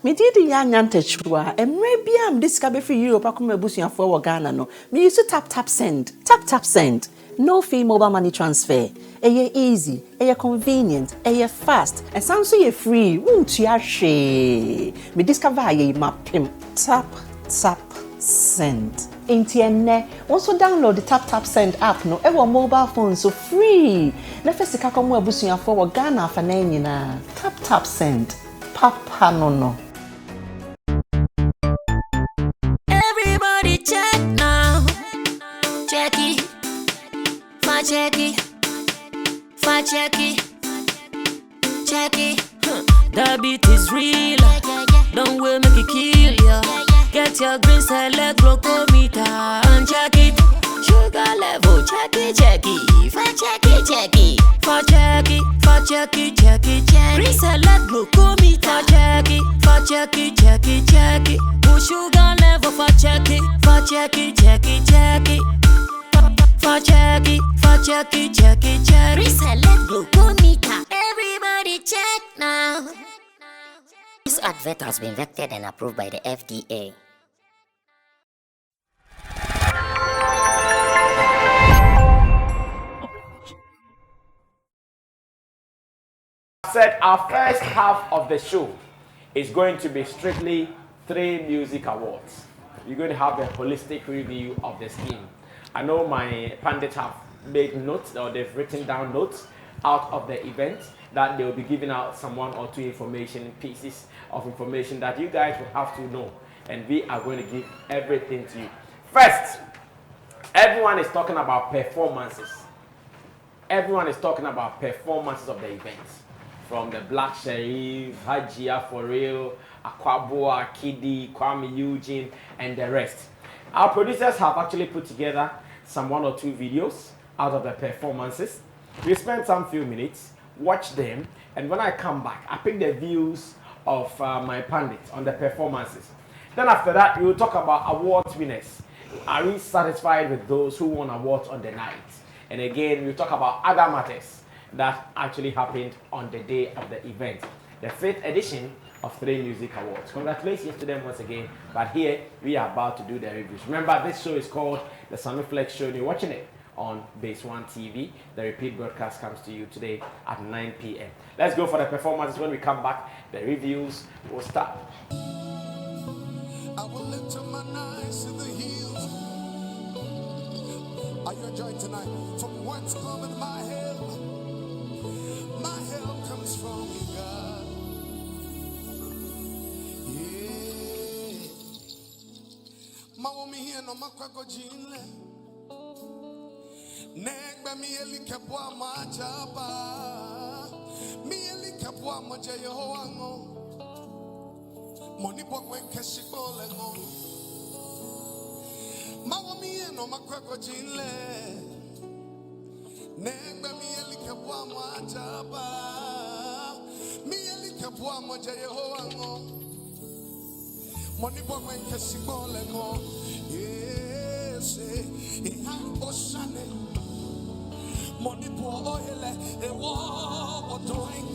Me did Yanyante Chua, and maybe I'm discovered for you, Pakuma Busia for Ghana. No, me used to tap send, tap send. No fee mobile money transfer. Eye easy, eye convenient, eye fast, and sounds so free. Won't you share? Me discover ye mapim. Tap send. Intienne, also download the tap send app no ever mobile phone so free. Nefesi kakomu Busia for Ghana for na. Tap send. Papa no. Everybody check now. Check it. Check it. The beat is real. Don't wait, make it kill ya. Get your green select glucometer and check it. Sugar level, check it. Check it. Green select glucometer. Check it. Put sugar level for check it. Check it. Reselect glucometer. Everybody check now. This advert has been vetted and approved by the FDA. Said our first half of the show is going to be strictly 3Music Awards. You're going to have a holistic review of the scheme. I know my pundits have made notes, or they've written down notes out of the event that they'll be giving out some 1 or 2 pieces of information that you guys will have to know, and we are going to give everything to you. First, everyone is talking about performances. Everyone is talking about performances of the event, from the Black Sherif, Hajia For Real, Akwaboa, Kidi, Kwame Eugene, and the rest. Our producers have actually put together some 1 or 2 videos out of the performances. We spent some few minutes, watch them, and when I come back, I pick the views of my pundits on the performances. Then after that, we will talk about awards winners. Are we satisfied with those who won awards on the night? And again, we'll talk about other matters that actually happened on the day of the event. The 5th edition of 3Music Awards. Congratulations to them once again. But here, we are about to do the reviews. Remember, this show is called The Sammy Flex Show, and you're watching it on Base 1 TV. The repeat broadcast comes to you today at 9 p.m. Let's go for the performances. When we come back, the reviews will start. I will lift up my eyes to the hills. Are you enjoying tonight? From whence cometh my help? My help comes from God. Yeah. Mawomi here no makwako jinle. Negba mi eli kepwa majaba. Mi eli kepwa maja Yehowa ngo. Moni bokwen keshibole ngo. Mawomi here no makwako jinle. Negba mi eli kepwa majaba. Mi eli kepwa maja Yehowa ngo. Moni bokwen keshibole ngo. Yes, Oshane. Money poor oil, a war doing.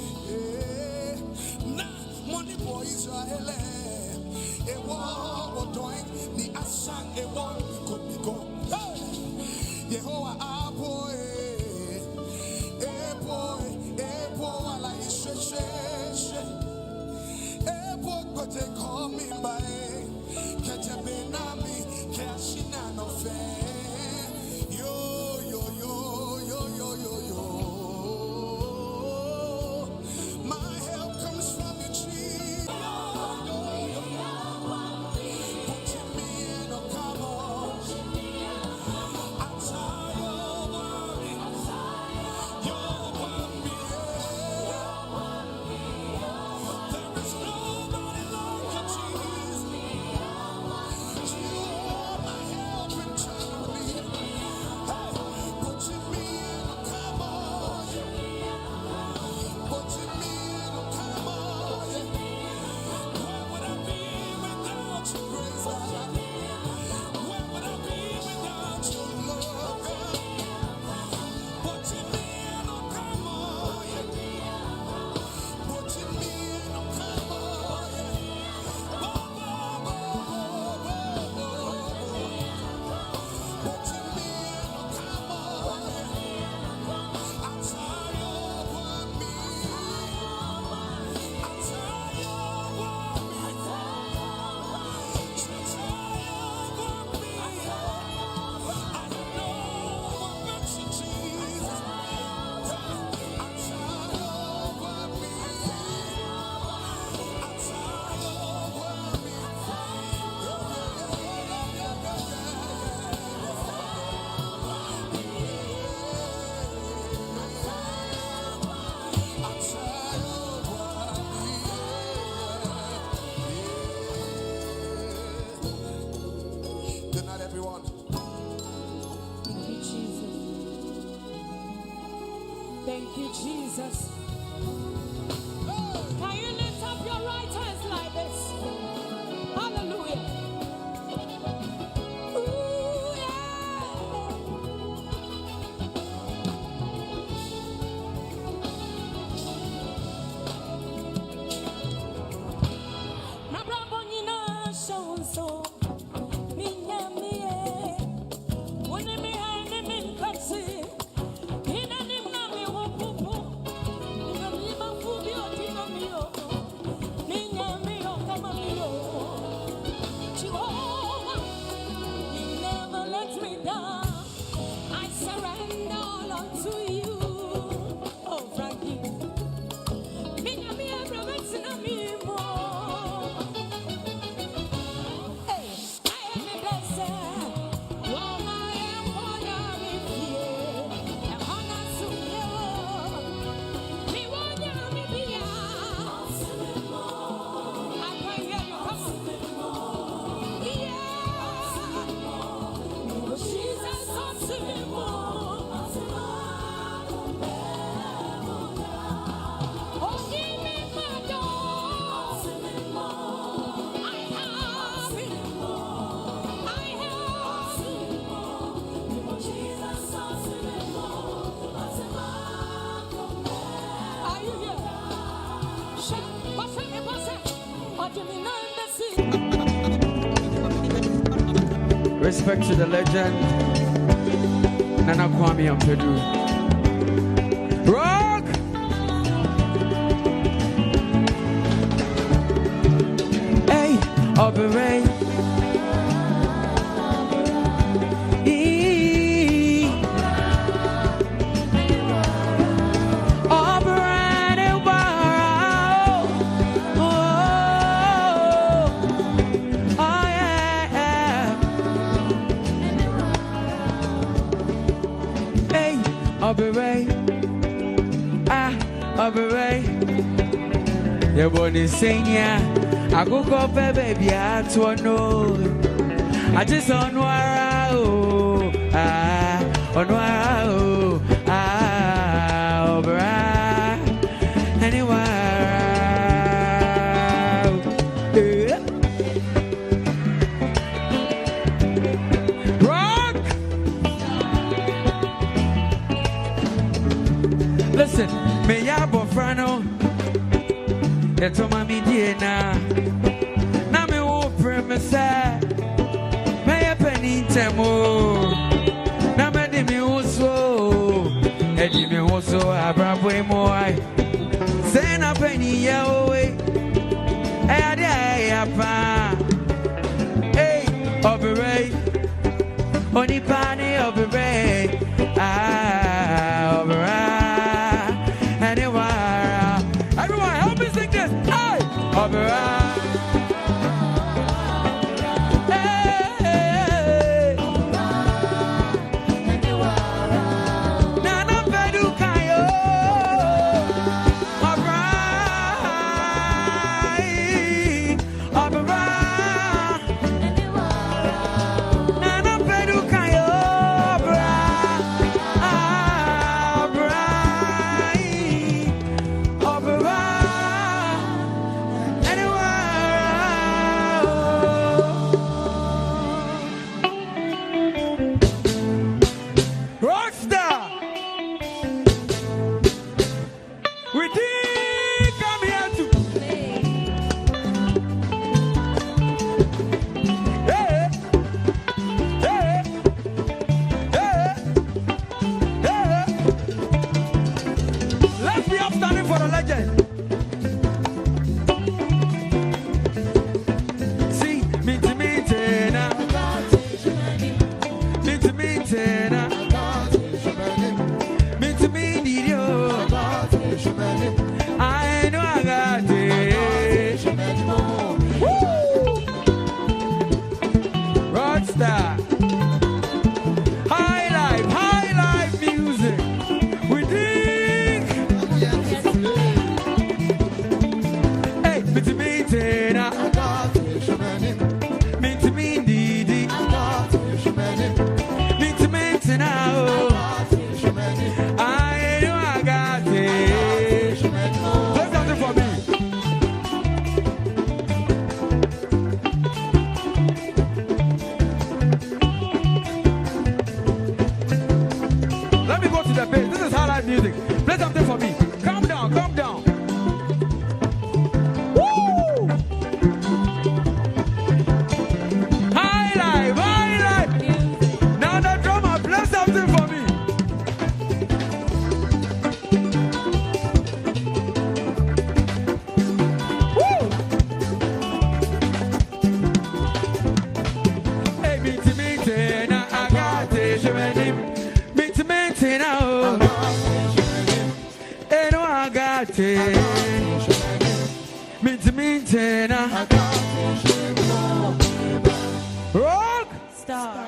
Na money poor Israel, a war doing. The Asang, a war could be gone. Yehovah, a boy, while I stretch. A boy, got to call me by. Catch a benami, cashina no fair. My help comes from your tree. Put me in a cover. I'm tired. everyone. Thank you, Jesus. Thank you, Jesus. Can you lift up your right hands like this? Hallelujah. Ooh, yeah. My brother, you know, so. Respect to the legend, Nana Kwame Ampedu. Rock! Hey, operate. Your body senior, I go baby, I to know. I just on Rock! Listen, me ya bofrano. Eto mami diena na me wo premesa me ye pani temo na me di mi uso edi mi uso abrabo emo ai se na pani ya owe e ade ya pa hey obere oni pani obere obere everyone help me sing this. Hey! Anyway. okay. Mint, rock Star.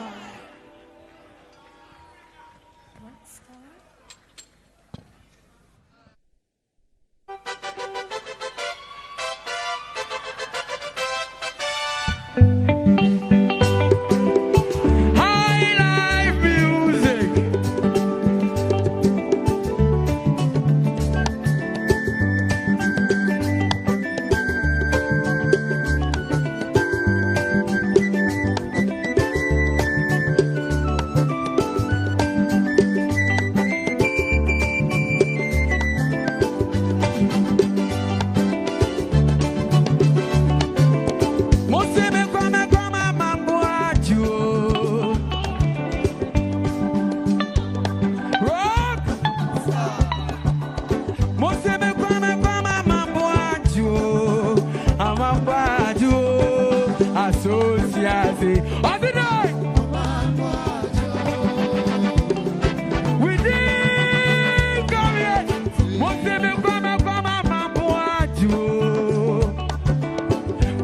high life music. Moseme kwa mambo ajo. Rock. Moseme kwa mambo ajo. Amambo ajo. Associate. Odinai. We did come here. Moseme kwa mambo ajo.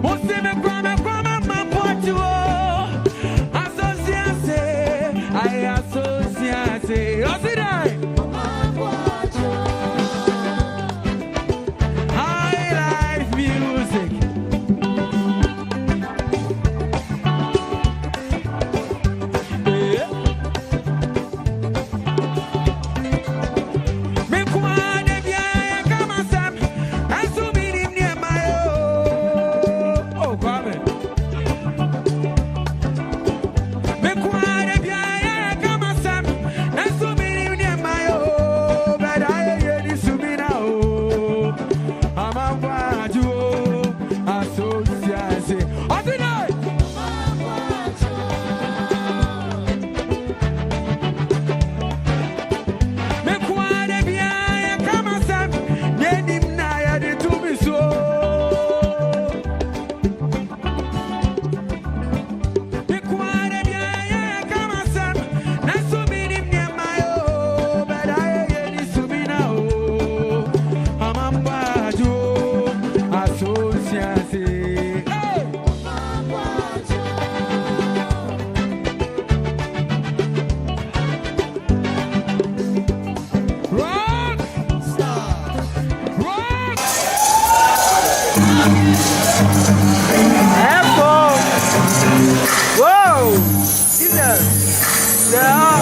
Moseme kwa mambo ajo. Associate. I associate. Odinai. High life music. Yeah. Me kwane bia kama sam. Asubiri mnie mayo. Oh, kwame. Me kwane bia kama sam. Asubiri mnie mayo. Bada ye di subira o. Amambaju associate. Odinai. Me kwane bia kama sam. Yedim na ya di tumi so. Me kwane bia kama sam. Nasubiri mnie mayo. Bada ye di subira o. Amambaju associate. Hey! Rock! Rock! Whoa! Jesus! Yeah.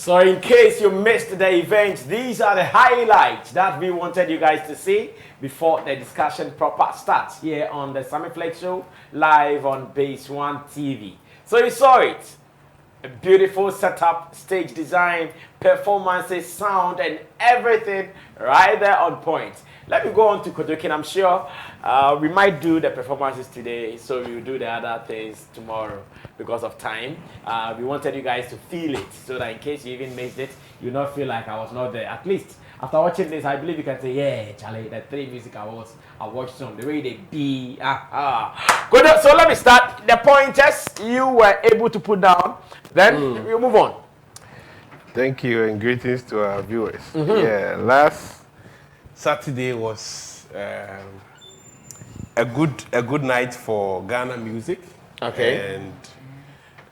So in case you missed the event, these are the highlights that we wanted you guys to see before the discussion proper starts here on the Sammy Flex Show, live on Base One TV. So you saw it. A beautiful setup, stage design, performances, sound, and everything right there on point. Let me go on to Kodokin. I'm sure we might do the performances today, so we will do the other things tomorrow because of time. We wanted you guys to feel it, so that in case you even missed it, you not feel like I was not there. At least after watching this, I believe you can say, yeah, Charlie, the 3Music Awards, I watched some, the way they be. Good. So let me start. The pointers you were able to put down, then we'll move on. Thank you and greetings to our viewers. Yeah, last Saturday was a good night for Ghana music. Okay.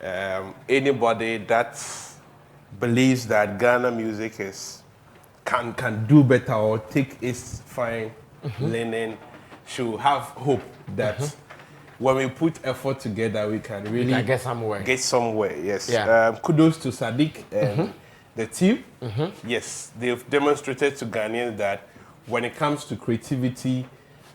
And anybody that believes that Ghana music can do better or take its fine linen should have hope that when we put effort together, we can really get somewhere. Get somewhere, yes. Yeah. Kudos to Sadiq and the team. Yes, they've demonstrated to Ghanaians that when it comes to creativity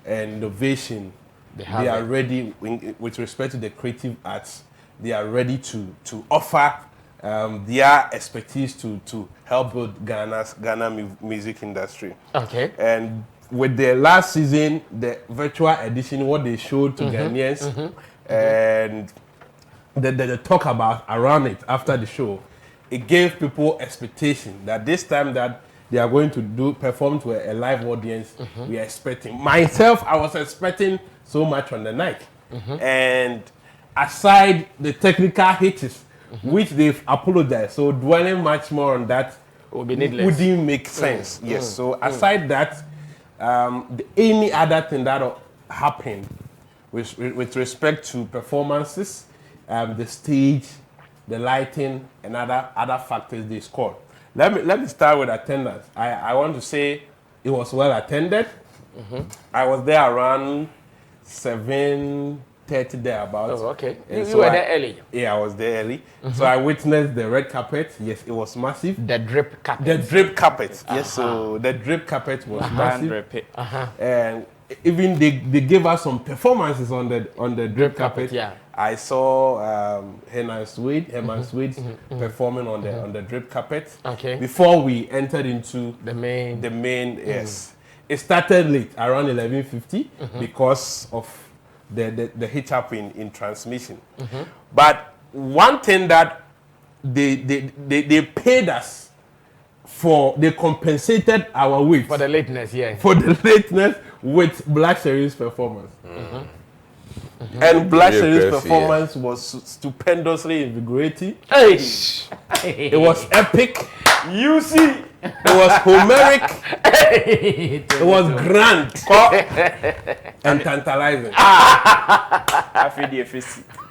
and innovation, they are ready, with respect to the creative arts, they are ready to offer their expertise to help build Ghana music industry. Okay. And with the last season, the virtual edition, what they showed to Ghanaians, and the talk about around it after the show, it gave people expectation that this time that they are going to perform to a live audience, we are expecting. Myself, I was expecting so much on the night. And aside the technical hitches, which they've apologized, so dwelling much more on that wouldn't make sense. Yes, so aside that, any other thing that happened with respect to performances, the stage, the lighting, and other factors they scored. Let me start with attendance. I want to say it was well attended. I was there around 7:30 thereabouts. Oh, okay. You were there early? Yeah, I was there early. So I witnessed the red carpet. Yes, it was massive. The drip carpet. The drip carpet. Yes, so the drip carpet was massive. And even they gave us some performances on the drip carpet. Yeah. I saw Herman Swede performing on the drip carpet. Okay. Before we entered into the main. Yes. It started late, around 11:50, because of the hitch up in transmission. But one thing that they paid us for, they compensated our wait for the lateness, yeah. For the lateness with Black Sherif's performance. And Black Sherif's performance was stupendously invigorating. Hey. It was epic. You see. It was Homeric. It was grand. And tantalizing.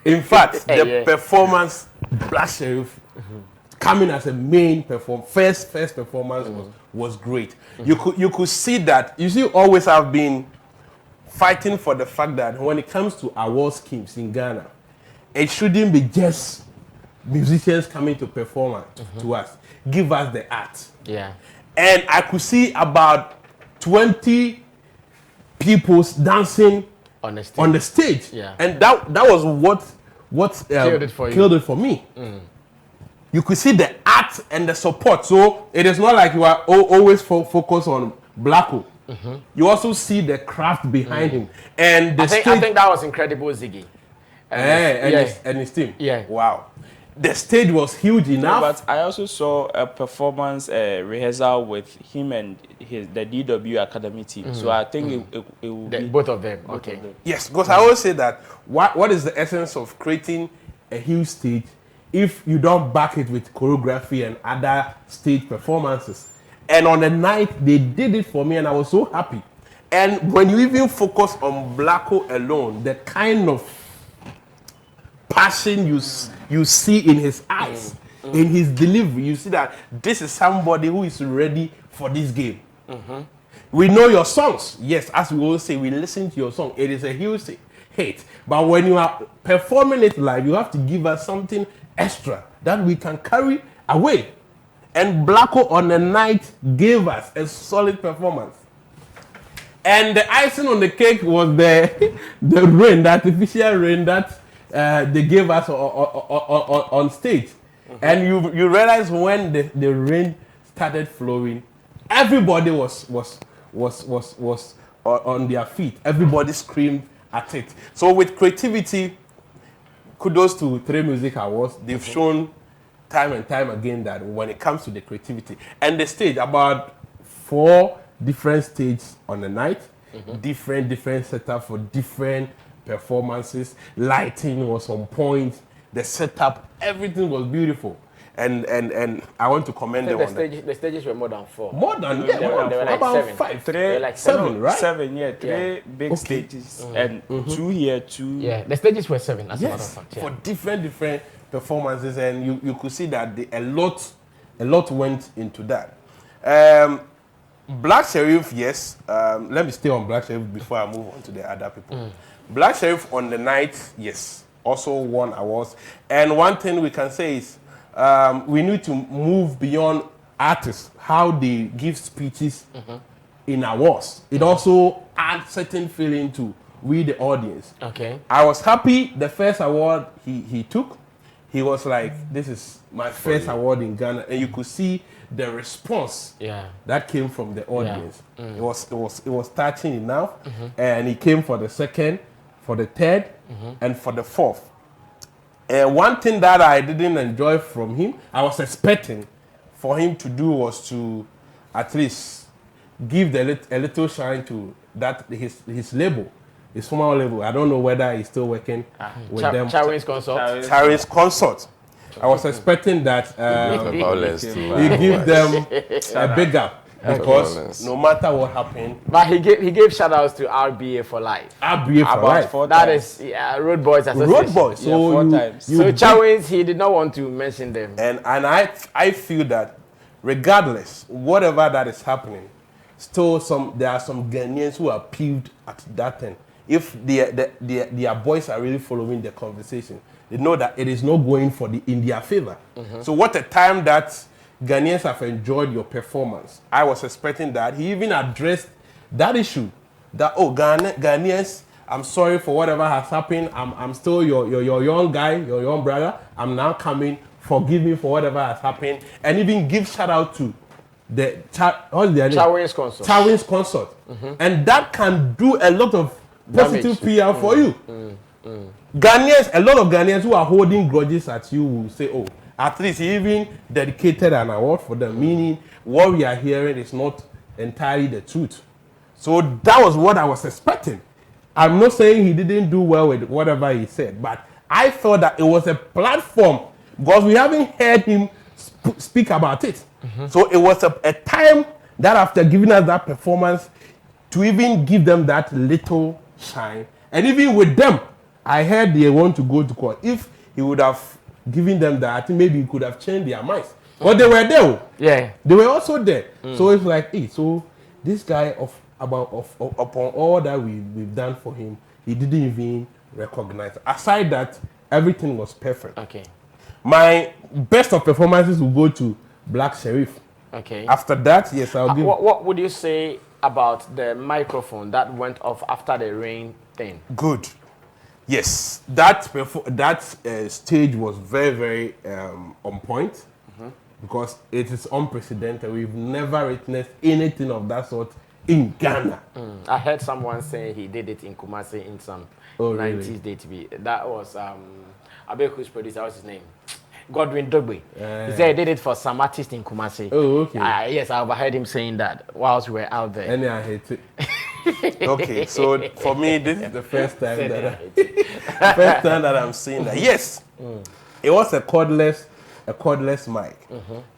In fact, the performance, Black Sherif, coming as a main first performance was great. You could see that. You see, always have been fighting for the fact that when it comes to award schemes in Ghana, it shouldn't be just musicians coming to perform to us. Give us the art. Yeah. And I could see about 20 people dancing on the stage. Yeah. And that was what killed it for me. You could see the art and the support. So it is not like you are always focused on Blacko. You also see the craft behind him. And I think that was incredible, Ziggy. And his team. Yeah. Wow. The stage was huge enough. But I also saw a performance rehearsal with him and the DW Academy team. So I think it will be both of them. Okay. Yes, because I always say that what is the essence of creating a huge stage if you don't back it with choreography and other stage performances? And on the night, they did it for me, and I was so happy. And when you even focus on Blacko alone, the kind of passion you see in his eyes, in his delivery, you see that this is somebody who is ready for this game. We know your songs. Yes, as we always say, we listen to your song. It is a huge hit. But when you are performing it live, you have to give us something extra that we can carry away. And Blacko on the night gave us a solid performance. And the icing on the cake was the rain, the artificial rain that they gave us on stage. And you realize when the rain started flowing, everybody was on their feet. Everybody screamed at it. So with creativity, kudos to 3Music Awards. They've shown time and time again that when it comes to the creativity and the stage, about 4 different stages on the night, different setup for different performances. Lighting was on point. The setup, everything was beautiful. And I want to commend them on that. The stages were more than 4. More than They were like about 7. 5, 3, They were like 7, right? 7, yeah. 3 big Okay. stages and 2 here, 2. Yeah, the stages were 7, as a matter of Yes, fact. for different performances, and you could see that a lot went into that. Black Sherif, yes. Let me stay on Black Sherif before I move on to the other people. Black Sherif on the night, yes, also won awards. And one thing we can say is we need to move beyond artists, how they give speeches in awards. It also adds certain feeling to we, the audience. Okay. I was happy the first award he took. He was like, this is my first award in Ghana. And you could see the response that came from the audience. It was touching enough. And he came for the second, for the third, and for the fourth. And one thing that I didn't enjoy from him, I was expecting for him to do was to at least give a little shine to that his label. His former label. I don't know whether he's still working with them. Charin's Consort. Charin's Consort. I was expecting that he give them a big up because no matter what happened. But he gave shout outs to RBA for life. RBA for About life. 4 That times. is Road Boys Association. Road Boys. So Yeah, 4 times. So Charin's, he did not want to mention them. And I feel that regardless, whatever that is happening, still there are some Ghanaians who are peeved at that thing. If their boys are really following the conversation, they know that it is not going in their favor. So what a time that Ghanaians have enjoyed your performance. I was expecting that. He even addressed that issue. That, Ghanaians, I'm sorry for whatever has happened. I'm still your young guy, your young brother. I'm now coming. Forgive me for whatever has happened. And even give shout out to what's their name? Charin's Consort. Charin's Consort. And that can do a lot of positive PR for you. Ghanaians, a lot of Ghanaians who are holding grudges at you will say, oh, at least he even dedicated an award for them, meaning what we are hearing is not entirely the truth. So that was what I was expecting. I'm not saying he didn't do well with whatever he said, but I thought that it was a platform because we haven't heard him speak about it. So it was a time that after giving us that performance, to even give them that little shine. And even with them, I heard they want to go to court. If he would have given them that, I think maybe he could have changed their minds. But they were there. Yeah. They were also there. So it's like, hey, so this guy upon all that we've done for him, he didn't even recognize. Aside that, everything was perfect. Okay. My best of performances will go to Black Sherif. Okay. After that, yes, I'll give. What would you say about the microphone that went off after the rain thing? Good. Yes, that stage was very, very on point because it is unprecedented. We've never witnessed anything of that sort in Ghana. I heard someone say he did it in Kumasi in some 90s DTV. That was Abeku's producer. What's his name? Godwin Dogbe. He said he did it for some artist in Kumasi. Oh, okay. Yes, I overheard him saying that whilst we were out there. And I hate it. Okay, so for me, this is the first time that I'm seeing that. Yes, it was a cordless mic,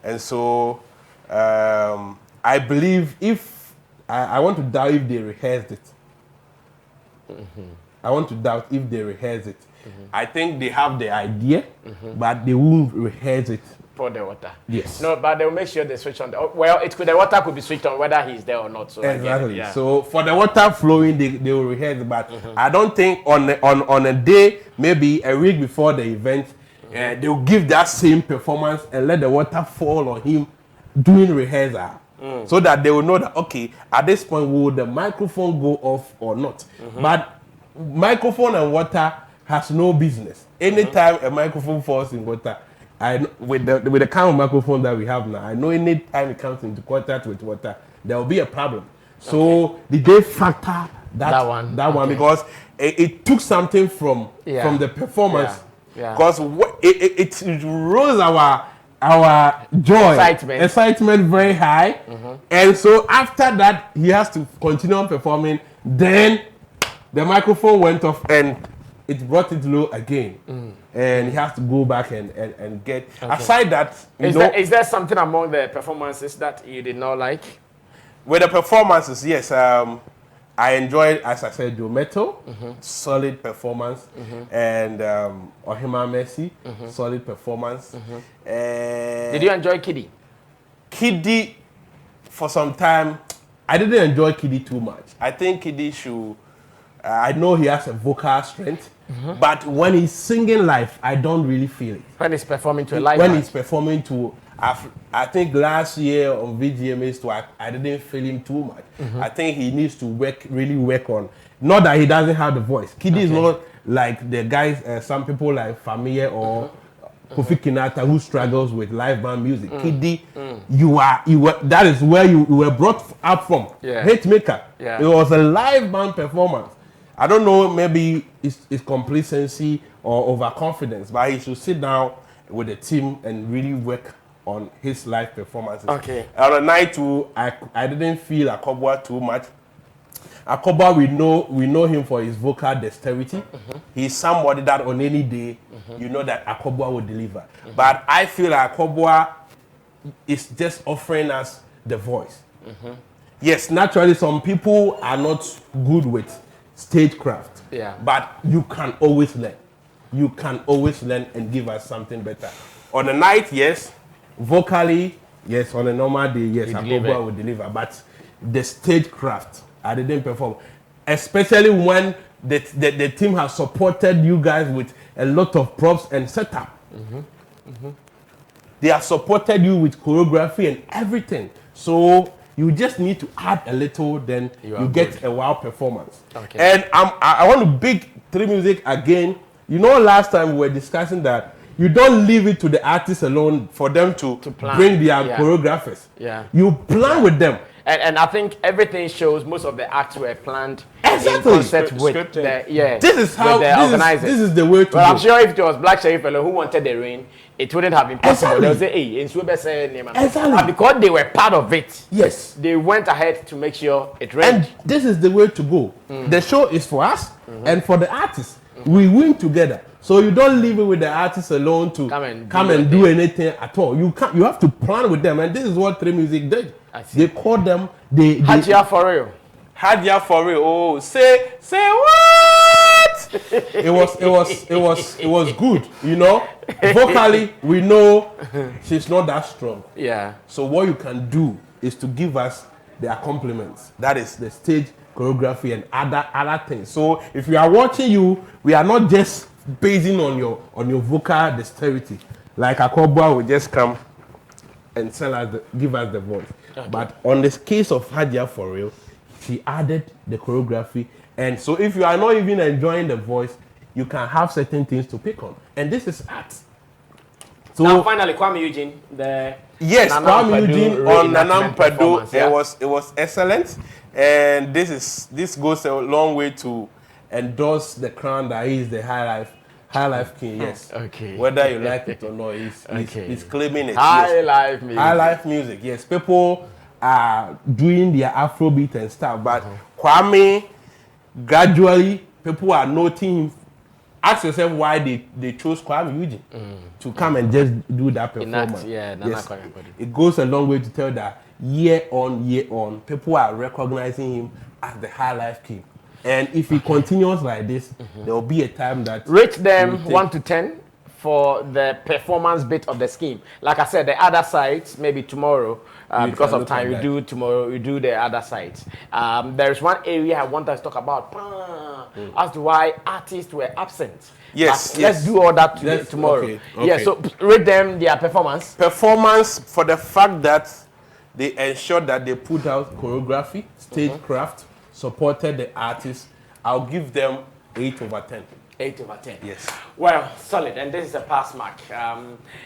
and so I believe if I want to doubt if they rehearsed it. I want to doubt if they rehearsed it. I think they have the idea, but they won't rehearse it. Pour the water. Yes. No, but they'll make sure they switch on. The water could be switched on whether he's there or not. So exactly. So for the water flowing, they will rehearse it. But I don't think on a day, maybe a week before the event, they'll give that same performance and let the water fall on him doing rehearsal. So that they will know that, okay, at this point, will the microphone go off or not? But microphone and water has no business. Anytime a microphone falls in water, with the kind of microphone that we have now, I know anytime it comes into contact with water, there will be a problem. So did they factor that one because it took something from the performance because it rose our joy, excitement very high, and so after that he has to continue on performing. Then the microphone went off and it brought it low again, and he has to go back and get. Aside that, is there something among the performances that you did not like? With the performances, yes. I enjoyed, as I said, Joe Metal, solid performance, and Ohima Messi, solid performance. Did you enjoy Kiddy? Kiddy, for some time, I didn't enjoy Kiddy too much. I think Kiddy should, I know he has a vocal strength, but when he's singing live, I don't really feel it. When he's performing to a live When he's performing to, I think last year on VGMAs too, I didn't feel him too much. I think he needs to really work on, not that he doesn't have the voice. Kiddy is not like the guys, some people like Famille or Kofi Kinata who struggles with live band music. Kiddy, you were, that is where you were brought up from. Hitmaker. It was a live band performance. I don't know, maybe it's complacency or overconfidence, but he should sit down with the team and really work on his live performances. On the night too, I didn't feel Akobwa too much. Akobwa, we know him for his vocal dexterity. He's somebody that on any day, you know that Akobwa will deliver. But I feel Akobwa is just offering us the voice. Yes, naturally, some people are not good with stagecraft. But you can always learn. You can always learn and give us something better. On the night, yes. Vocally, yes. On a normal day, yes, Akobwa will deliver. But the stagecraft, I didn't perform. Especially when the team has supported you guys with a lot of props and setup. They have supported you with choreography and everything. So you just need to add a little, then you get a wow performance. And I want to big 3Music again. You know, last time we were discussing that you don't leave it to the artists alone for them to bring their choreographers. You plan with them. And I think everything shows most of the acts were planned in concert with the, this is how the organizers. This is the way to go. I'm sure if it was Black Sherif alone who wanted the rain, it wouldn't have been possible. They'll say, hey, in and because they were part of it, they went ahead to make sure it rained. And this is the way to go. The show is for us and for the artists. We win together. So you don't leave it with the artists alone to come and do anything at all. You have to plan with them, and this is what 3Music did. They called them. Hadia for real. Hadia for real. Oh, say what? It was good. You know, vocally we know she's not that strong. So what you can do is to give us their compliments. That is the stage choreography and other things. So if we are watching you, we are not just basing on your vocal dexterity. Like Akobwa will just come and give us the voice. But on this case of Hadia for real, she added the choreography. And so if you are not even enjoying the voice, you can have certain things to pick on. And this is art. So now finally, Kwame Eugene, Kwame Eugene on Nanam Padu, it was excellent. And this goes a long way to endorse the crown that is the high life king. Yes. Whether you like it or not, he's claiming it. High life music. Yes. People are doing their Afrobeat and stuff, but Kwame, gradually people are noting him. Ask yourself why they chose Kwame Eugene to come and just do that performance. It goes a long way to tell that year on, people are recognizing him as the high life king. And if he continues like this, there will be a time that... Rate them 1 to 10 for the performance bit of the scheme. Like I said, the other sides, maybe tomorrow, because of time, we do tomorrow, we do the other sides. There's one area I want us to talk about, as to why artists were absent. Let's do all that tomorrow. So rate them their performance. Performance for the fact that They ensured that they put out choreography, stagecraft, supported the artists. I'll give them 8 over 10. 8 over 10. Yes. Well, solid. And this is a pass mark.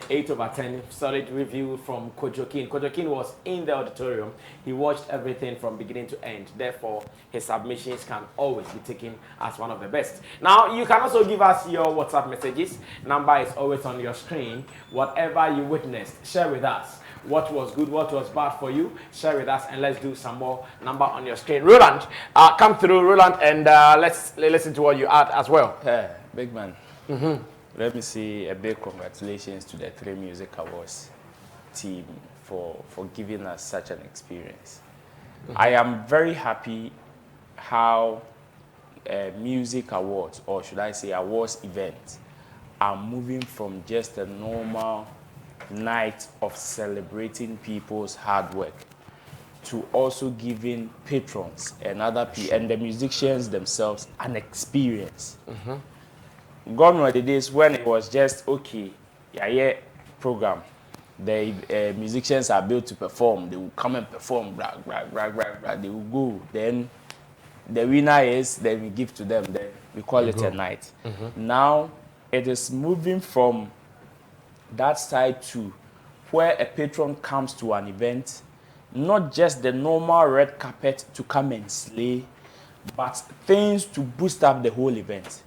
8 over 10. Solid review from Kojokin. Kojokin was in the auditorium. He watched everything from beginning to end. Therefore, his submissions can always be taken as one of the best. Now, you can also give us your WhatsApp messages. Number is always on your screen. Whatever you witnessed, share with us. What was good, what was bad for you, share with us, and let's do some more. Number on your screen. Roland, come through, Roland, and let's listen to what you add as well. Hey, big man. Let me say a big congratulations to the 3Music Awards team for giving us such an experience. I am very happy how music awards, or should I say awards events, are moving from just a normal night of celebrating people's hard work to also giving patrons and and the musicians themselves an experience. Gone were the days when it was just okay, yeah, program. The musicians are built to perform. They will come and perform, they will go. Then the winner is, then we give to them. Then we call it a night. Now it is moving from that side to where a patron comes to an event, not just the normal red carpet to come and slay, but things to boost up the whole event.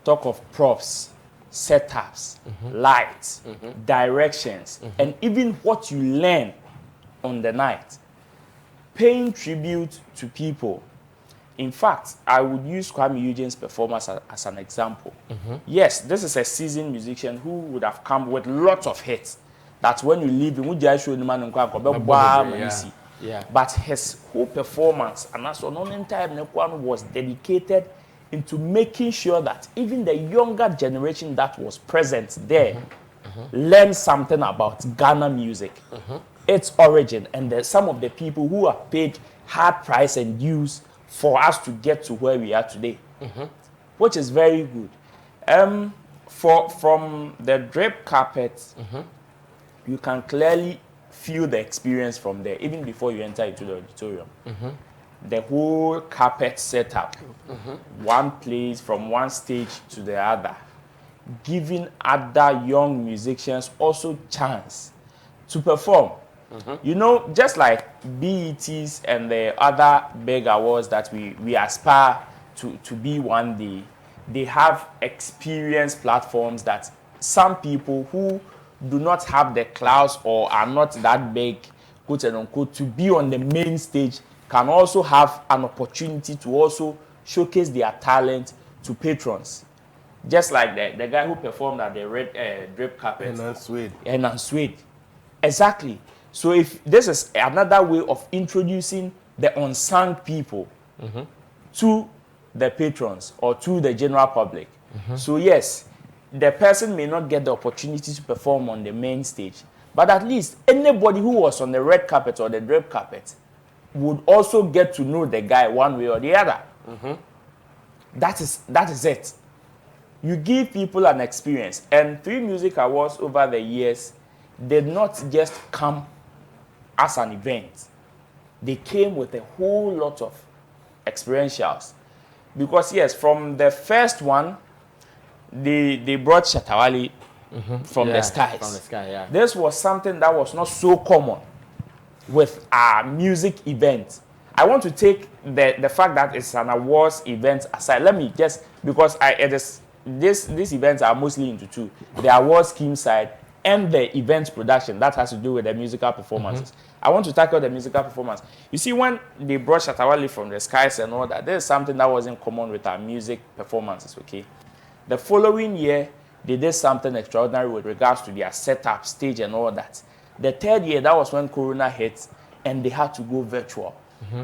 Talk of props, setups, lights, directions, and even what you learn on the night. Paying tribute to people. In fact, I would use Kwame Eugene's performance as an example. Yes, this is a seasoned musician who would have come with lots of hits. That when you leave him, but his whole performance and as on entire was dedicated into making sure that even the younger generation that was present there learned something about Ghana music, its origin, and some of the people who have paid hard price and dues for us to get to where we are today, which is very good. From the drip carpet, you can clearly feel the experience from there, even before you enter into the auditorium. The whole carpet setup, one place from one stage to the other, giving other young musicians also chance to perform. You know, just like BETs and the other big awards that we aspire to be one day, they have experience platforms that some people who do not have the clout or are not that big, quote and unquote, to be on the main stage can also have an opportunity to also showcase their talent to patrons. Just like the guy who performed at the red drip carpet. Enan Swede. Exactly. So if this is another way of introducing the unsung people to the patrons or to the general public. So yes, the person may not get the opportunity to perform on the main stage, but at least anybody who was on the red carpet or the drip carpet would also get to know the guy one way or the other. That is it. You give people an experience, and 3Music Awards over the years did not just come as an event. They came with a whole lot of experientials. Because yes, from the first one, they brought Shatawale from the skies. From the sky, yeah. This was something that was not so common with our music event. I want to take the fact that it's an awards event aside. Let me just, because these events are mostly into two: the awards scheme side and the event production that has to do with the musical performances. I want to tackle the musical performance. You see, when they brought Shatawale from the skies and all that, there's something that wasn't common with our music performances, okay? The following year, they did something extraordinary with regards to their setup, stage, and all that. The third year, that was when Corona hit, and they had to go virtual.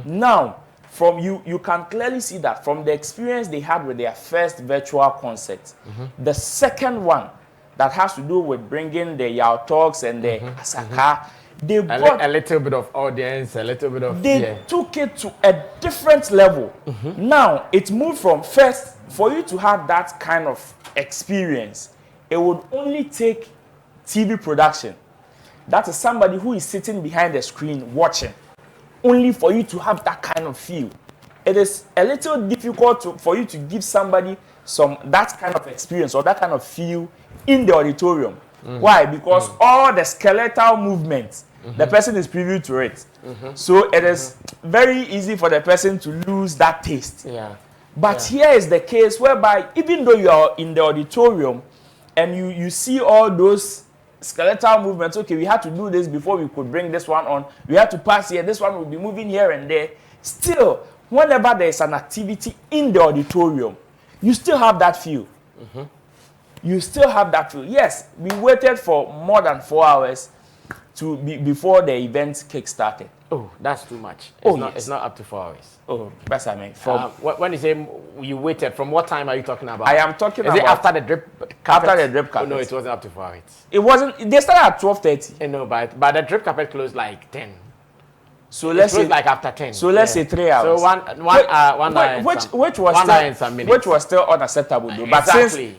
Now, from you can clearly see that from the experience they had with their first virtual concert, the second one that has to do with bringing the Yao Talks and the Asaka, they brought a little bit of audience, a little bit of... They took it to a different level. Now, it moved from first, for you to have that kind of experience, it would only take TV production. That is somebody who is sitting behind the screen watching, only for you to have that kind of feel. It is a little difficult for you to give somebody that kind of experience or that kind of feel in the auditorium. Why? Because all the skeletal movements, the person is privy to it. So it is very easy for the person to lose that taste. But here is the case whereby even though you are in the auditorium and you see all those skeletal movements, okay, we had to do this before we could bring this one on. We had to pass here. This one will be moving here and there. Still, whenever there is an activity in the auditorium, you still have that feel. You still have that feel. Yes, we waited for more than 4 hours before the event kick started. Oh, that's too much. It's not up to 4 hours. Oh, that's I mean. When you say you waited, from what time are you talking about? I am talking about. Is it after the drip carpet? After the drip carpet. Oh, no, it wasn't up to 4 hours. It wasn't. They started at 12:30. No, but the drip carpet closed like 10. So let's say like after 10. So let's say 3 hours. So one hour. Which was still unacceptable though. But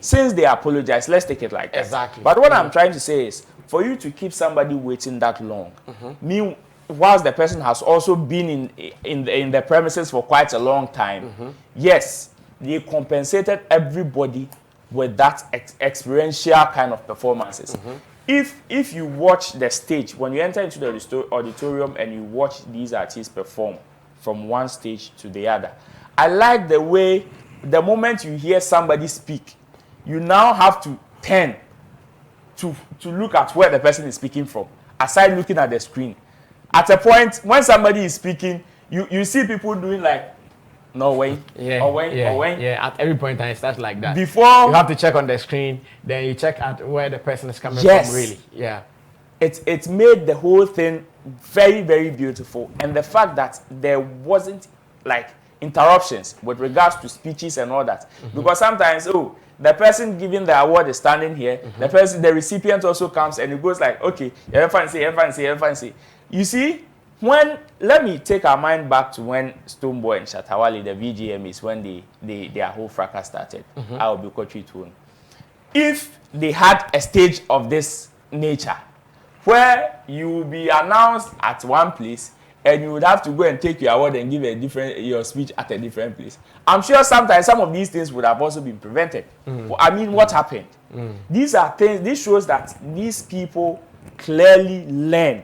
since they apologized, let's take it like that. Exactly. But what I'm trying to say is, for you to keep somebody waiting that long, whilst the person has also been in the premises for quite a long time, yes, they compensated everybody with that experiential kind of performances. If you watch the stage, when you enter into the auditorium and you watch these artists perform from one stage to the other, I like the way the moment you hear somebody speak, you now have to turn to look at where the person is speaking from, aside looking at the screen. At a point, when somebody is speaking, you see people doing like, no way, at every point in time it starts like that. Before you have to check on the screen, then you check at where the person is coming from, really. It made the whole thing very, very beautiful. And the fact that there wasn't like interruptions with regards to speeches and all that. Because sometimes, the person giving the award is standing here, the recipient also comes and it goes like, okay, fancy. You see, let me take our mind back to when Stoneboy and Shatawale, the VGMs, when their whole fracas started. I will be coaching too. If they had a stage of this nature, where you will be announced at one place and you would have to go and take your award and give your speech at a different place, I'm sure sometimes some of these things would have also been prevented. I mean, what happened? These are things. This shows that these people clearly learn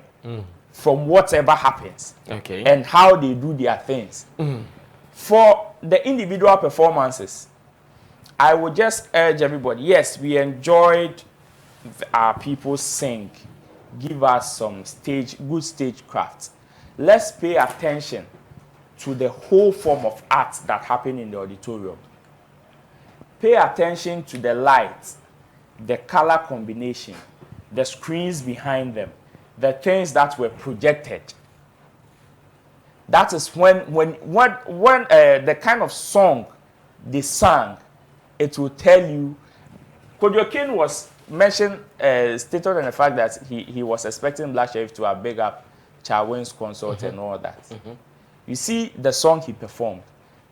from whatever happens, and how they do their things. For the individual performances, I would just urge everybody, yes, we enjoyed our people sing, give us some good stage crafts. Let's pay attention to the whole form of art that happened in the auditorium. Pay attention to the lights, the color combination, the screens behind them, the things that were projected. That is when the kind of song they sang, it will tell you. Kodjokin was stated on the fact that he was expecting Black Sherif to have big up Charwin's concert and all that. You see the song he performed,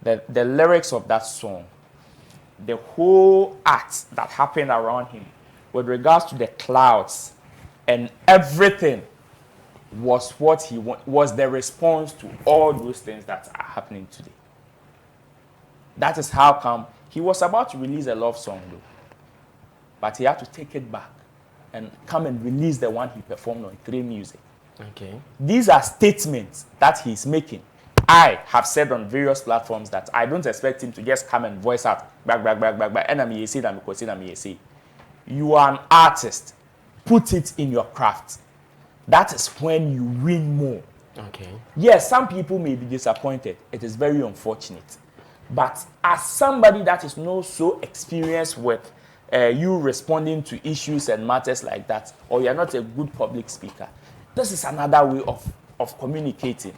the lyrics of that song, the whole art that happened around him with regards to the clouds and everything was what he was the response to all those things that are happening today. That is how come he was about to release a love song though, but he had to take it back and come and release the one he performed on 3Music. These are statements that he's making. I have said on various platforms that I don't expect him to just come and voice out back. You are an artist. Put it in your craft. That is when you win more. Yes, some people may be disappointed. It is very unfortunate. But as somebody that is not so experienced with you responding to issues and matters like that, or you're not a good public speaker, this is another way of communicating.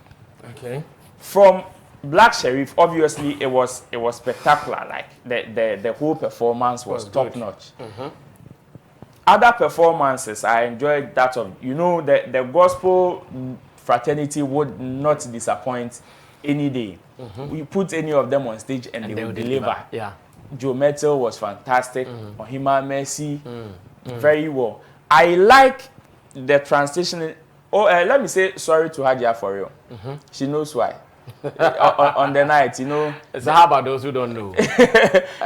From Black Sherif, obviously it was spectacular. Like the whole performance was top notch. Other performances, I enjoyed that of the gospel fraternity would not disappoint any day. We put any of them on stage and they will deliver. Joe Metal was fantastic. Ohima Mercy, very well. I like the transition. Oh, let me say sorry to Hadia for real. She knows why. on the night, you know. So how about those who don't know?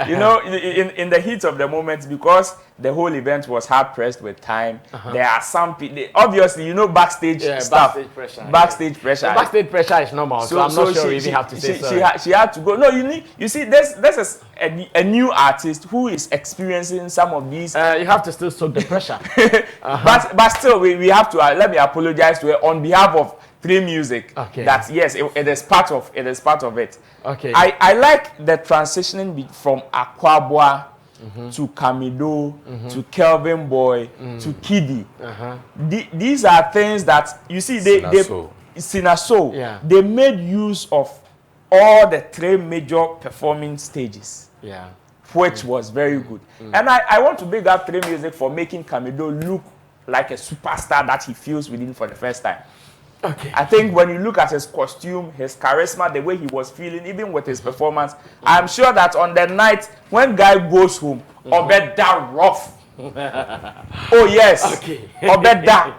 You know, in the heat of the moment, because the whole event was hard pressed with time. There are some people, obviously, you know, backstage stuff. Backstage pressure. Backstage pressure. Backstage pressure is normal, so I'm not sure we even have to say sorry. She had to go. No, you see, this is a new artist who is experiencing some of these. You have to still soak the pressure. But still, we have to. Let me apologize to her on behalf of 3Music. Okay. That yes, it is part of it. Okay. I like the transitioning from Aquabwa to Camido to Kelvin Boy to Kiddy. These are things that you see Sinaso. Yeah. They made use of all the 3 major performing stages. Yeah. Which was very good. And I want to big up 3Music for making Camido look like a superstar that he feels within for the first time. Okay. I think when you look at his costume, his charisma, the way he was feeling, even with his performance, I'm sure that on the night when Guy goes home, Obeda rough. Oh yes. Okay. Obeda.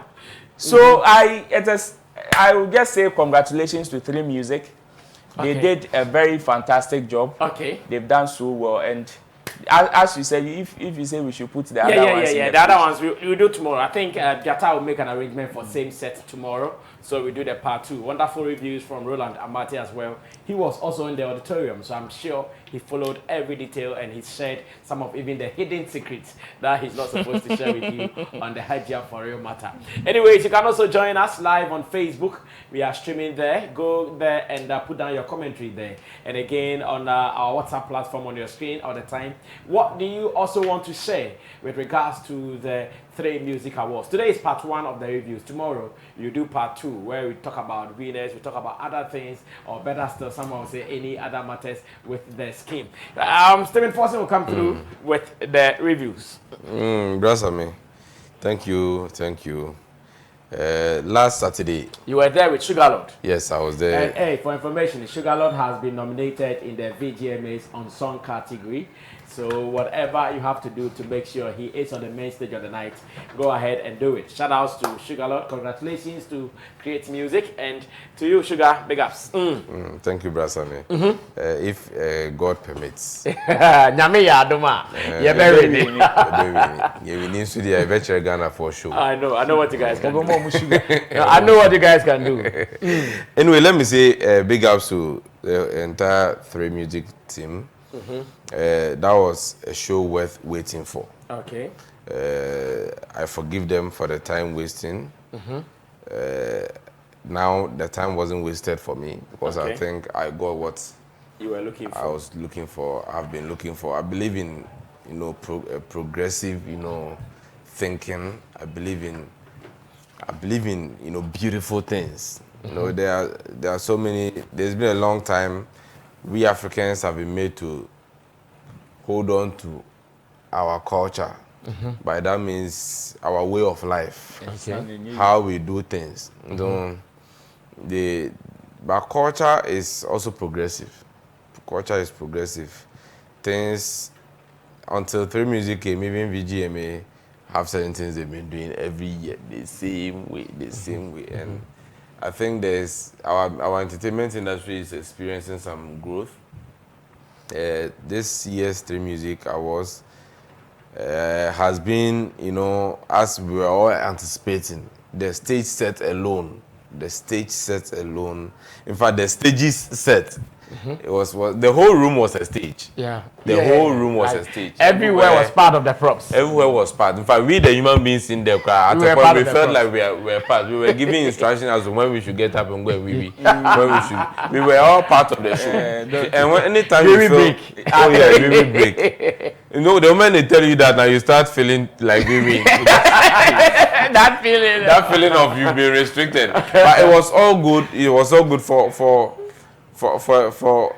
So I will just say congratulations to 3Music. They did a very fantastic job. Okay. They've done so well, and as you said, if you say we should put the other ones in the other ones we'll do tomorrow. I think Jata will make an arrangement for same set tomorrow, so we do the part 2. Wonderful reviews from Roland Amati as well. He was also in the auditorium, so I'm sure he followed every detail and he shared some of even the hidden secrets that he's not supposed to share with you on the Hajia for Real matter. Anyways, you can also join us live on Facebook. We are streaming there. Go there and put down your commentary there. And again, on our WhatsApp platform on your screen all the time. What do you also want to share with regards to the 3Music Awards? Today is part 1 of the reviews. Tomorrow, you do part 2, where we talk about winners, we talk about other things, or better still, someone will say any other matters with the scheme. Stephen Forson will come through with the reviews. Brasame, thank you. Last Saturday. You were there with Sugarlord. Yes, I was there. And hey, for information, Sugarlord has been nominated in the VGMAs on song category. So whatever you have to do to make sure he is on the main stage of the night, go ahead and do it. Shout outs to Sugarlord. Congratulations to Create Music, and to you, Sugar. Big ups. Thank you, Brasame. If God permits. Nyame ya adoma. You're very ready. You need to the Venture Ghana for sure. I know what you guys can do. I know what you guys can do. Anyway, let me say big ups to the entire 3Music team. That was a show worth waiting for. Okay. I forgive them for the time wasting. Now the time wasn't wasted for me, because I think I got what you were looking for. I was looking for. I've been looking for. I believe in, progressive, thinking. I believe in, beautiful things. There are so many. There's been a long time. We Africans have been made to hold on to our culture. By that means our way of life, how we do things. But culture is also progressive. Culture is progressive. Things, until 3Music came, even VGMA, have certain things they've been doing every year, the same way. And I think our entertainment industry is experiencing some growth. This year's 3Music Awards has been, as we were all anticipating, the stage set alone. In fact, the stages set. It was the whole room was a stage. Yeah. The whole room was a stage. Everywhere was part of the props. Everywhere was part. In fact, we the human beings in the crowd, at the point we felt like we were part. We were giving instructions as to when we should get up and go and wee. We were all part of the show. And anytime we feel, we break. The moment they tell you that, now you start feeling like we. that feeling of you being restricted. But it was all good. It was all good for for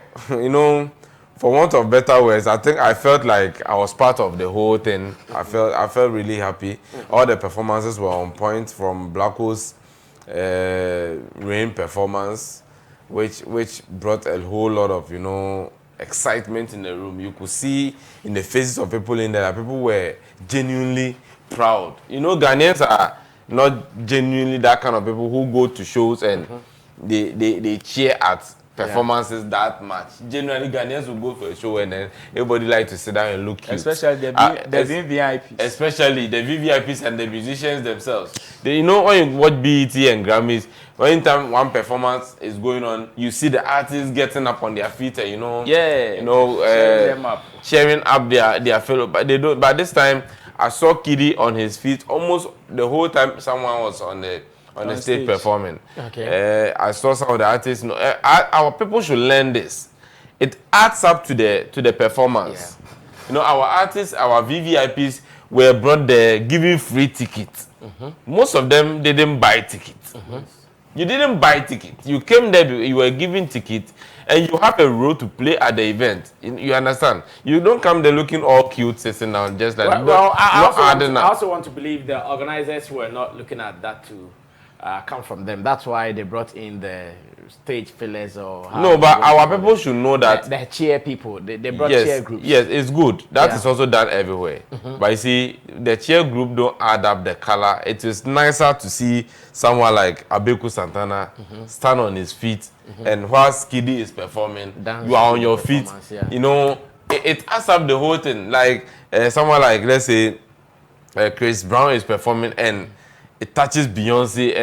want of better words. I think I felt like I was part of the whole thing. I felt really happy. All the performances were on point, from Blacko's Rain performance, which brought a whole lot of excitement in the room. You could see in the faces of people in there that people were genuinely proud. Ghanaians are not genuinely that kind of people who go to shows and they cheer at performances that much. Generally, Ghanaians will go for a show and then everybody like to sit down and look cute. Especially the VVIPs. Especially the VVIPs and the musicians themselves. You know, when you watch BET and Grammys, anytime one performance is going on, you see the artists getting up on their feet and sharing up their fellow. But they don't. But this time, I saw Kiddy on his feet almost the whole time someone was on the stage performing. Okay. I saw some of the artists. Our people should learn this. It adds up to the performance. Yeah. You know, our artists, our VVIPs were brought there giving free tickets. Most of them didn't buy tickets. You didn't buy tickets. You came there, you were given tickets, and you have a role to play at the event. You understand? You don't come there looking all cute, sitting down just like. I also want to believe the organizers were not looking at that to come from them. That's why they brought in the stage fillers or. No, but our people should know that the cheer people. They brought cheer groups. Yes, it's good. That is also done everywhere. But you see, the cheer group don't add up the color. It is nicer to see someone like Abeku Santana stand on his feet, and whilst Kiddy is performing, you are on your feet. You know, it adds up the whole thing. Like someone like, let's say, Chris Brown is performing and it touches Beyonce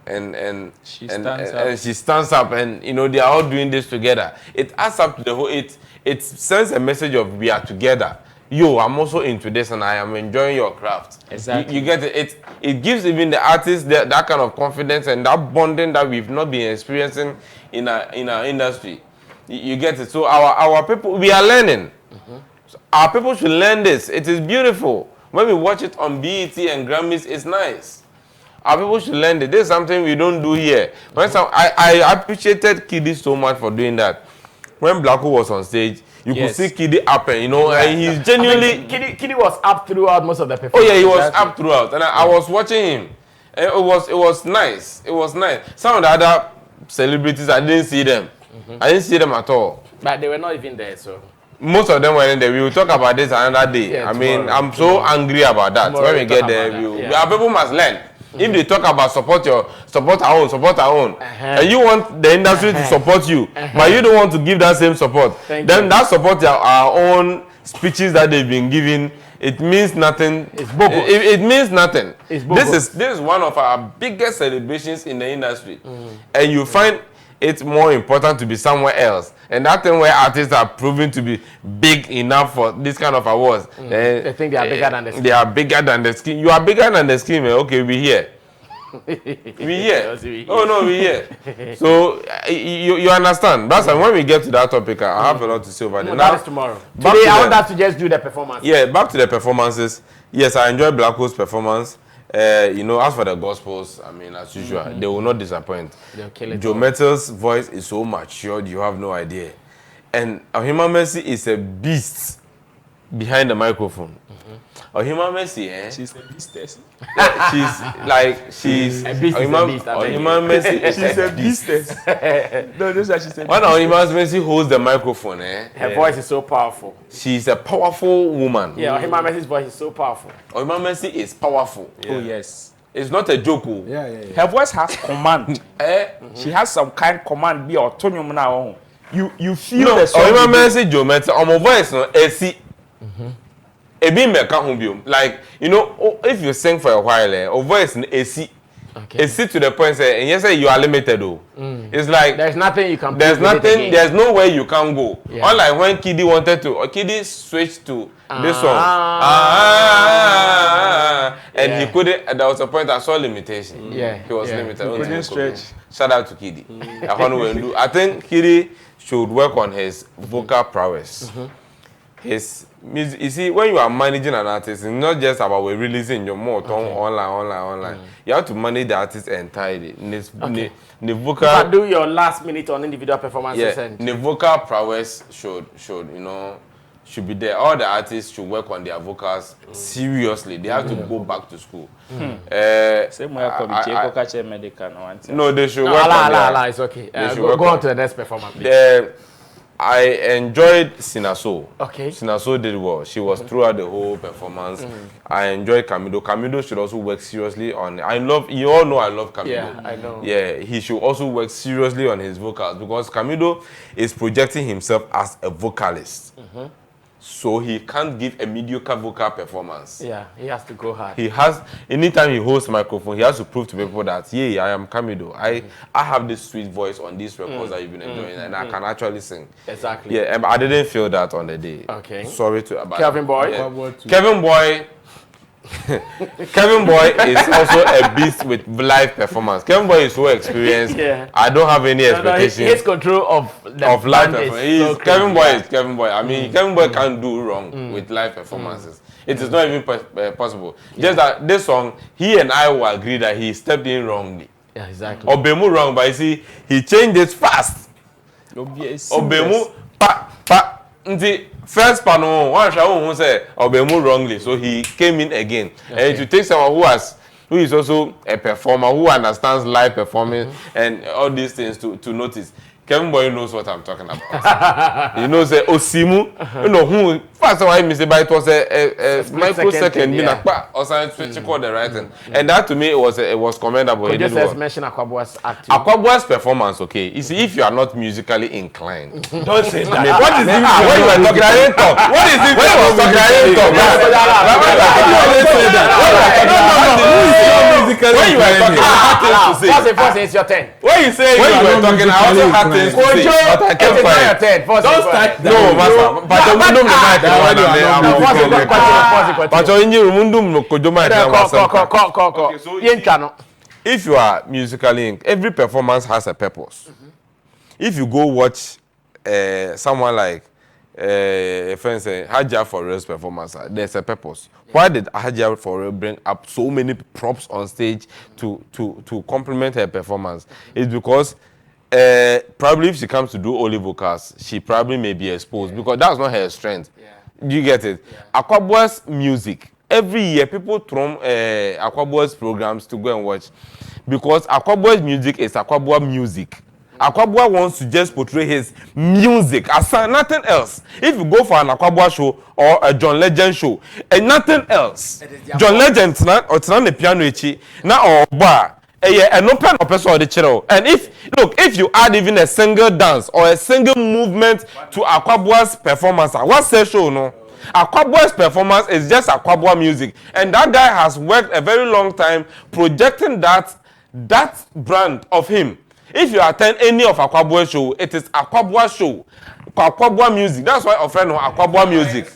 and she stands up and you know they are all doing this together. It adds up to the whole. It sends a message of we are together. Yo, I'm also into this and I am enjoying your craft. Exactly. You get it. It gives even the artists that kind of confidence and that bonding that we've not been experiencing in our industry. You get it. So our people, we are learning. So our people should learn this. It is beautiful. When we watch it on BET and Grammys, it's nice. Our people should learn it. This is something we don't do here. I appreciated Kiddy so much for doing that. When Blacko was on stage, you could see Kiddy up and and he's genuinely. Kiddy was up throughout most of the performance. Oh yeah, he was up throughout, and I was watching him. It was nice. It was nice. Some of the other celebrities, I didn't see them. I didn't see them at all. But they were not even there, so. Most of them were in there. We will talk about this another day. Yeah, I mean, I'm so angry about that. When we get there, our people must learn. If they talk about support our own, and you want the industry to support you, but you don't want to give that same support, that support our own speeches that they've been giving, it means nothing. It's bogus. It means nothing. It's bogus. This is one of our biggest celebrations in the industry, and you find it's more important to be somewhere else. And that thing where artists are proven to be big enough for this kind of awards. They think they are bigger than the scheme. They are bigger than the scheme. You are bigger than the scheme. Okay, we here. We here. Oh no, we here. So you understand. That's why when we get to that topic, I have a lot to say about it. That is tomorrow. Today I want us to just do the performance. Yeah, back to the performances. Yes, I enjoyed Blacko's performance. You know, as for the gospels, I mean, as usual, they will not disappoint. Joe Metals' voice is so matured, you have no idea. And Ohima Mercy is a beast behind the microphone. Ohima Mercy, she's a beastess. She's a beast. Ohima Mercy is she's a beastess. No, this is she's a beastess. When Ohima Mercy holds the microphone, her voice is so powerful. She's a powerful woman. Yeah, Ohima Mercy's voice is so powerful. Ohima Mercy is powerful. Yeah. Oh yes. It's not a joke. Yeah. Her voice has command. She has some kind of command. Be autonomous now. You feel the song. Ohima Mercy Joe Metal. My voice no AC. Like, you know, if you sing for a while, your voice is AC. Okay. AC to the point say, and you say you are limited though. It's like there's nothing you can. There's nowhere you can go. Yeah. Unlike when Kiddy wanted to, or Kiddy switched to this song. And he couldn't. There was a point I saw limitation. He was limited. He couldn't stretch. Shout out to Kiddy. I think Kiddy should work on his vocal prowess. His music, you see, when you are managing an artist, it's not just about releasing your more online. You have to manage the artist entirely. The vocal. You can do your last minute on individual performances. Yeah, the vocal prowess should be there. All the artists should work on their vocals seriously. They have to go back to school. Same way No, they should work on it's okay. Go on to the next performance, please. I enjoyed Sinaso. Okay. Sinaso did well. She was throughout the whole performance. I enjoyed Camido. Camido should also work seriously on. You all know I love Camido. Yeah, I know. Yeah, he should also work seriously on his vocals because Camido is projecting himself as a vocalist. So he can't give a mediocre vocal performance. Yeah, he has to go hard. He has, anytime he holds microphone, he has to prove to people that, yeah, I am Camido. I have this sweet voice on these records that you've been enjoying, and I can actually sing. Exactly. Yeah, I didn't feel that on the day. Okay. Sorry to about Kevin Boy. Yeah. Kevin Boy. Kevin Boy is also a beast with live performance. Kevin Boy is so experienced. Yeah. I don't have any expectations. His control of live performance. Kevin Boy is Kevin Boy. I mean, Kevin Boy can't do wrong with live performances. It is not even possible. Just that this song, he and I will agree that he stepped in wrongly. Yeah, exactly. Obemu wrong, but you see, he changed it fast. Obemu the first panel, one shall who said Obemu wrongly, so he came in again. And to take someone who is also a performer, who understands live performance and all these things to notice. Kevin Boy knows what I'm talking about. He knows Osimu. You know who first of all he said, but it was a microsecond or something switch called the right thing. And that to me it was commendable. Could you just mention Akwabua's acting? Akwabua's performance, okay. You see, if you are not musically inclined, don't say that. I mean, what is it? When you were talking, I didn't talk. What is it? When you were talking, I didn't talk. When you were talking, I had things to say. First, it's your turn. When you were talking, I also had things to say. But I kept quiet. Don't start. No, master. But I'm not the mic. If you are musically inclined, every performance has a purpose. If you go watch someone like a friend say Haja Forrell's performance, there's a purpose. Why did Haja Forrell bring up so many props on stage to complement her performance? It's because probably if she comes to do only vocals, she probably may be exposed because that's not her strength. You get it? Akwabua's music. Every year, people throw Akwabua's programs to go and watch because Akwabua's music is Akwabua music. Akwabua wants to just portray his music as nothing else. If you go for an Akwabua show or a John Legend show, and nothing else. John Legend or the piano na or bar. And no pen or person or the channel. And if you add even a single dance or a single movement to Akwabua's performance, what's the show no? Akwabua's performance is just Akwabua music, and that guy has worked a very long time projecting that brand of him. If you attend any of Akwabua's show, it is Akwabua show, Akwabua music. That's why I friend know Akwabua music.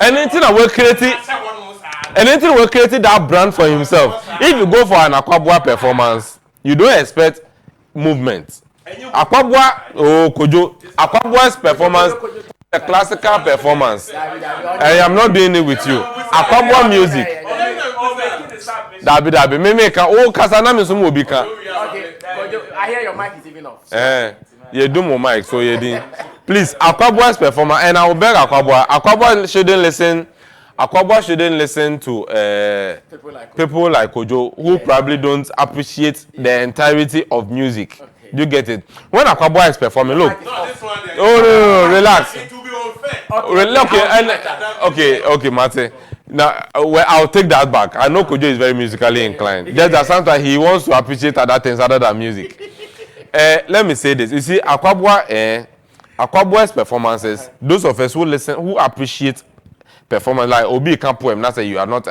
Anything that will create that brand for himself. If you go for an Akwabua performance, you don't expect movement. Akwabua's performance, a classical performance. I am not doing it with you. Akwabua music. Dabi. Me can kasana me sumo bika. Okay, I hear your mic is even off. You do more mic, so you did. Please, Akwabua's performance, and I will beg Akwabua. Akwabua shouldn't listen to people like Kojo who probably don't appreciate the entirety of music. Okay. You get it? When Akwabua is performing, look. No, relax. It will be unfair. Okay, Mate. Now, I'll take that back. I know Kojo is very musically inclined. Just that sometimes he wants to appreciate other things other than music. Let me say this. You see, Akwabua's performances, those of us who appreciate performance, like Obi can poem, not say you are not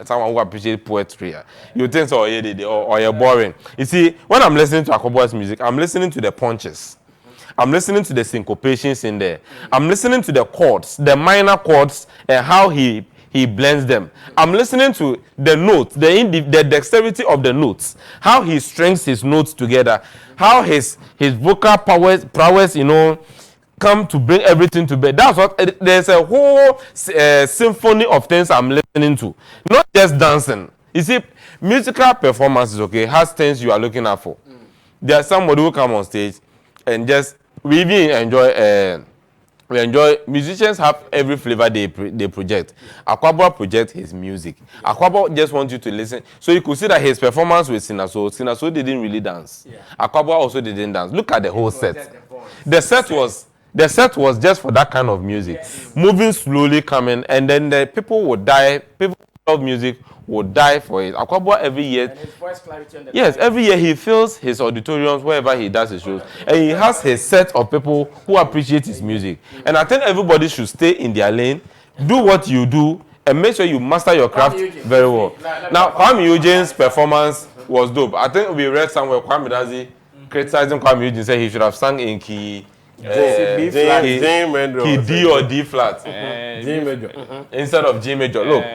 someone who appreciates poetry. You think so, or you're boring. You see, when I'm listening to Akwabua's music, I'm listening to the punches. I'm listening to the syncopations in there. I'm listening to the chords, the minor chords, and how he blends them. I'm listening to the notes, the dexterity of the notes, how he strings his notes together, how his vocal prowess, come to bring everything to bear. That's what there's a whole symphony of things I'm listening to, not just dancing. You see, musical performances, okay, has things you are looking out for. There's somebody who come on stage and just we enjoy. Musicians have every flavor they project. Akwabua projects his music. Akwabua just wants you to listen. So you could see that his performance with Sinaso didn't really dance. Yeah. Akwabua also didn't dance. Look at the whole set. The set was The set was just for that kind of music. Yes. Moving slowly, coming, and then the people would die. People who love music would die for it. Akwabua every year. And his voice clarity on the yes, every year he fills his auditoriums wherever he does his shows, and he has his set of people who appreciate his music. And I think everybody should stay in their lane, do what you do, and make sure you master your craft very well. Now, Kwame Eugene's performance was dope. I think we read somewhere Kwame Dazi criticizing Kwame Eugene, said he should have sung in key D or D flat instead of G major. Look,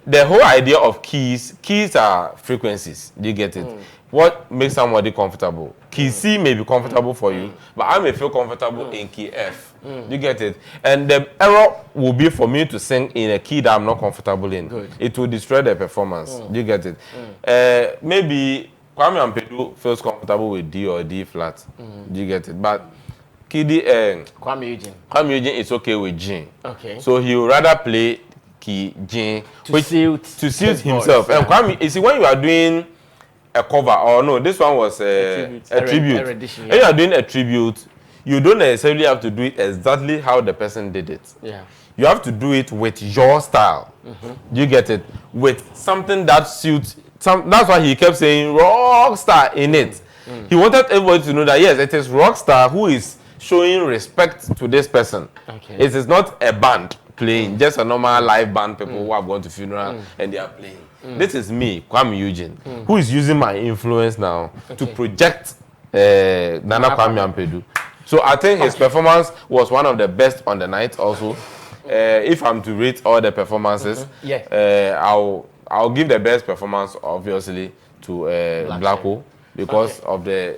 the whole idea of keys are frequencies. Do you get it? What makes somebody comfortable? Key C may be comfortable for you, but I may feel comfortable in key F. Do you get it? And the error will be for me to sing in a key that I'm not comfortable in. Good. It will destroy the performance. Do you get it? Maybe Kwame Ampedu feels comfortable with D or D flat. Do you get it? But Kwame Eugene is okay with G. Okay. So he would rather play key G to suit himself. Voice, and Kwame, you see, when you are doing a cover, or no, this one was a tribute. When you are doing a tribute, you don't necessarily have to do it exactly how the person did it. Yeah. You have to do it with your style. Do you get it? With something that suits. That's why he kept saying rock star in it. He wanted everybody to know that yes, it is rock star who is showing respect to this person. Okay. It is not a band playing, just a normal live band people who have gone to funeral and they are playing. This is me, Kwame Eugene, who is using my influence now to project Nana Kwame Ampedu. So I think his performance was one of the best on the night also. If I'm to rate all the performances, I'll give the best performance obviously to Blacko. Because of the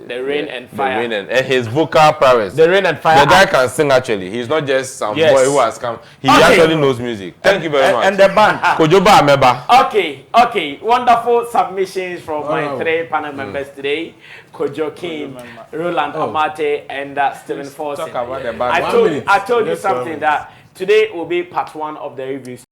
rain and fire. The rain and his vocal prowess. The rain and fire. The guy can sing actually. He's not just some boy who has come. He actually knows music. Thank you very much. And the band. Kojoba Ameba. Okay. Wonderful submissions from my three panel members today. Kojo King, Roland Amate, and Stephen Forson. Talk about the band. I told you something that today will be part 1 of the reviews.